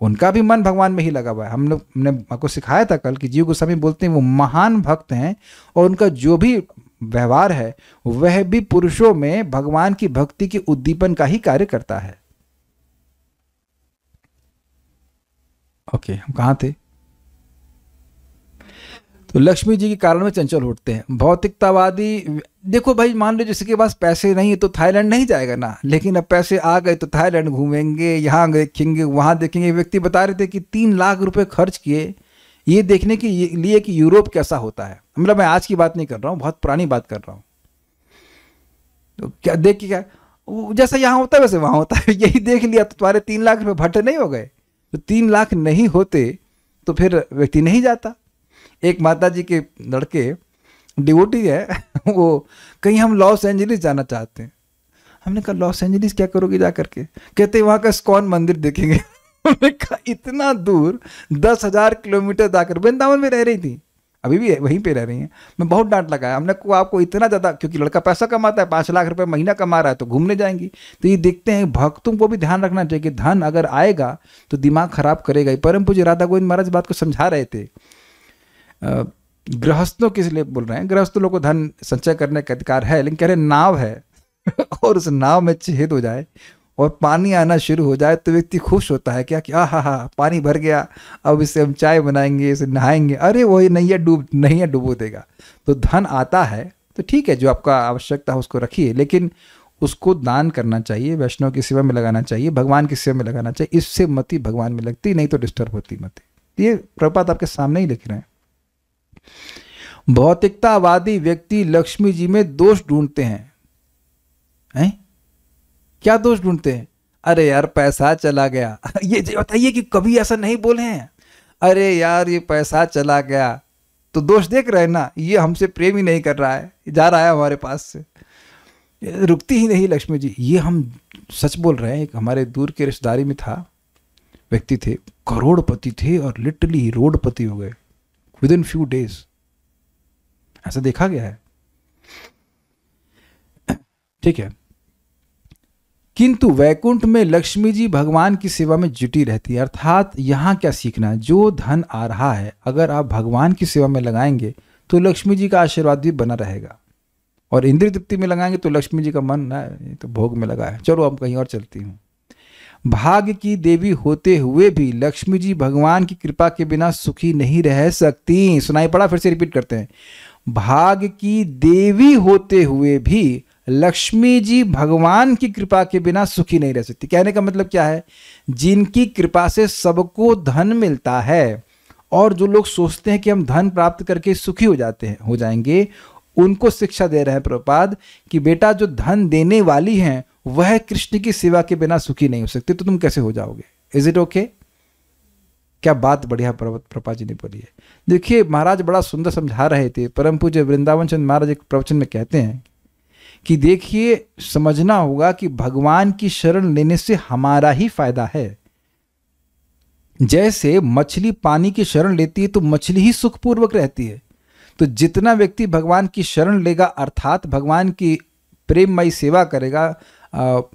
उनका भी मन भगवान में ही लगा हुआ है। हमने आपको सिखाया था कल कि जीव गोस्वामी बोलते हैं वो महान भक्त हैं, और उनका जो भी व्यवहार है वह भी पुरुषों में भगवान की भक्ति के उद्दीपन का ही कार्य करता है। ओके, हम कहाँ थे? तो लक्ष्मी जी के कारण में चंचल उठते हैं। भौतिकतावादी, देखो भाई, मान लो जिसके पास पैसे नहीं है तो थाईलैंड नहीं जाएगा ना, लेकिन अब पैसे आ गए तो थाईलैंड घूमेंगे, यहाँ देखेंगे, वहाँ देखेंगे। व्यक्ति बता रहे थे कि 3 लाख रुपए खर्च किए ये देखने के लिए कि यूरोप कैसा होता है। मतलब मैं आज की बात नहीं कर रहा हूँ, बहुत पुरानी बात कर रहा हूँ। तो क्या देख के, क्या जैसा यहाँ होता है वैसे वहाँ होता है, यही देख लिया तो तुम्हारे 3 लाख रुपए भट्ट नहीं हो गए। तो 3 लाख नहीं होते तो फिर व्यक्ति नहीं जाता। एक माता जी के लड़के डिवोटी है, वो कहीं हम लॉस एंजलिस जाना चाहते हैं। हमने कहा लॉस एंजलिस क्या करोगे जा करके? कहते वहाँ का इस्कॉन मंदिर देखेंगे। हमने कहा इतना दूर 10,000 किलोमीटर जाकर, वृंदावन में रह रही थी, अभी भी वहीं पे रह रही हैं। मैं बहुत डांट लगाया, हमने को आपको इतना ज़्यादा, क्योंकि लड़का पैसा कमाता है, 5 लाख रुपए महीना कमा रहा है, तो घूमने जाएंगी। तो ये देखते हैं, भक्तों को भी ध्यान रखना चाहिए कि धन अगर आएगा तो दिमाग खराब करेगा ही। परम पूज्य राधा गोविंद महाराज बात को समझा रहे थे। गृहस्थों के लिए बोल रहे हैं, गृहस्थों लोगों को धन संचय करने का अधिकार है, लेकिन कह रहे नाव है और उस नाव में छेद हो जाए और पानी आना शुरू हो जाए तो व्यक्ति खुश होता है, क्या कि हा पानी भर गया, अब इससे हम चाय बनाएंगे, इसे नहाएंगे। अरे वही नैया डुबो देगा। तो धन आता है तो ठीक है, जो आपका आवश्यकता है उसको रखिए, लेकिन उसको दान करना चाहिए, वैष्णव की सेवा में लगाना चाहिए, भगवान की सेवा में लगाना चाहिए। इससे मति भगवान में लगती, नहीं तो डिस्टर्ब होती मति। ये प्रभुपाद आपके सामने ही लिख रहे हैं। भौतिकतावादी व्यक्ति लक्ष्मी जी में दोष ढूंढते हैं। क्या दोष ढूंढते हैं? अरे यार पैसा चला गया। ये बताइए कि कभी ऐसा नहीं बोले हैं, अरे यार ये पैसा चला गया, तो दोष देख रहे हैं ना, ये हमसे प्रेम ही नहीं कर रहा है, जा रहा है हमारे पास से, रुकती ही नहीं लक्ष्मी जी। ये हम सच बोल रहे हैं। एक हमारे दूर के रिश्तेदारी में था, व्यक्ति थे, करोड़पति थे और लिटरली रोडपति हो गए विद इन फ्यू डेज। ऐसा देखा गया है, ठीक है। किंतु वैकुंठ में लक्ष्मी जी भगवान की सेवा में जुटी रहती है। अर्थात यहां क्या सीखना है, जो धन आ रहा है अगर आप भगवान की सेवा में लगाएंगे तो लक्ष्मी जी का आशीर्वाद भी बना रहेगा, और इंद्रिय तृप्ति में लगाएंगे तो लक्ष्मी जी का मन ना तो भोग में लगा है। चलो अब कहीं और चलती हूँ। भाग्य की देवी होते हुए भी लक्ष्मी जी भगवान की कृपा के बिना सुखी नहीं रह सकती। सुनाई पड़ा? फिर से रिपीट करते हैं। भाग्य की देवी होते हुए भी लक्ष्मी जी भगवान की कृपा के बिना सुखी नहीं रह सकती। कहने का मतलब क्या है? जिनकी कृपा से सबको धन मिलता है, और जो लोग सोचते हैं कि हम धन प्राप्त करके सुखी हो जाएंगे, उनको शिक्षा दे रहे हैं प्रभुपाद कि बेटा जो धन देने वाली हैं वह कृष्ण की सेवा के बिना सुखी नहीं हो सकती, तो तुम कैसे हो जाओगे? Is it okay? क्या बात बढ़िया प्रभुपाद जी ने बोली है। देखिए महाराज बड़ा सुंदर समझा रहे थे। परम पूज्य वृंदावन चंद्र महाराज एक प्रवचन में कहते हैं कि देखिए समझना होगा कि भगवान की शरण लेने से हमारा ही फायदा है। जैसे मछली पानी की शरण लेती है तो मछली ही सुखपूर्वक रहती है। तो जितना व्यक्ति भगवान की शरण लेगा अर्थात भगवान की प्रेममयी सेवा करेगा,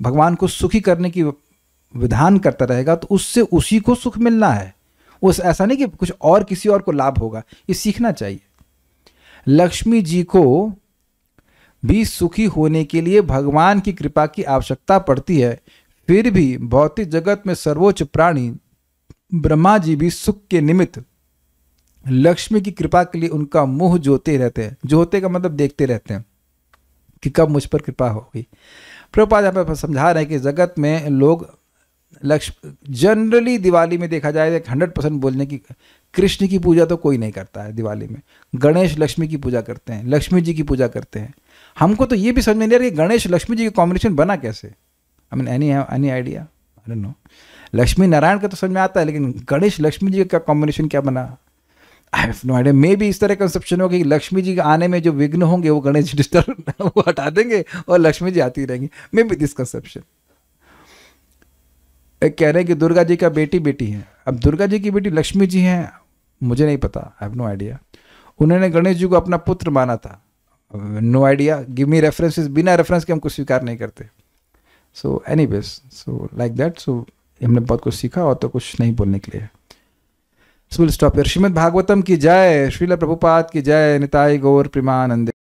भगवान को सुखी करने की विधान करता रहेगा, तो उससे उसी को सुख मिलना है। उस ऐसा नहीं कि कुछ और किसी और को लाभ होगा, ये सीखना चाहिए। लक्ष्मी जी को भी सुखी होने के लिए भगवान की कृपा की आवश्यकता पड़ती है। फिर भी भौतिक जगत में सर्वोच्च प्राणी ब्रह्मा जी भी सुख के निमित्त लक्ष्मी की कृपा के लिए उनका मुंह जोते रहते हैं। जोते का मतलब देखते रहते हैं कि कब मुझ पर कृपा होगी। प्रभुपाद यहाँ पर समझा रहे हैं कि जगत में लोग जनरली दिवाली में देखा जाए 100% बोलने की, कृष्ण की पूजा तो कोई नहीं करता है दिवाली में। गणेश लक्ष्मी की पूजा करते हैं, लक्ष्मी जी की पूजा करते हैं। हमको तो ये भी समझ में नहीं आ रहा कि गणेश लक्ष्मी जी का कॉम्बिनेशन बना कैसे। I mean any idea? I don't know. Lakshmi Narayan का तो समझ में आता है, लेकिन गणेश लक्ष्मी जी का कॉम्बिनेशन क्या बना, आई हैव नो आइडिया। मे भी इस तरह कंसेप्शन हो कि लक्ष्मी जी के आने में जो विघ्न होंगे वो गणेश जी डिस्टर्ब वो हटा देंगे और लक्ष्मी जी आती रहेंगी। May be this conception. एक कह रहे हैं कि दुर्गा जी का बेटी बेटी है। अब दुर्गा जी की बेटी लक्ष्मी जी हैं, मुझे नहीं पता, आई हैव नो आइडिया। उन्होंने गणेश जी को अपना पुत्र माना था, no idea. Give me references, बिना रेफरेंस के हम कुछ स्वीकार नहीं करते। So anyways, so like that. So हमने बहुत कुछ सीखा और तो कुछ नहीं बोलने के लिए। So will stop here. Shrimad Bhagavatam की जय, श्रील प्रभुपाद की जय, निताई गौर प्रेमानंदे।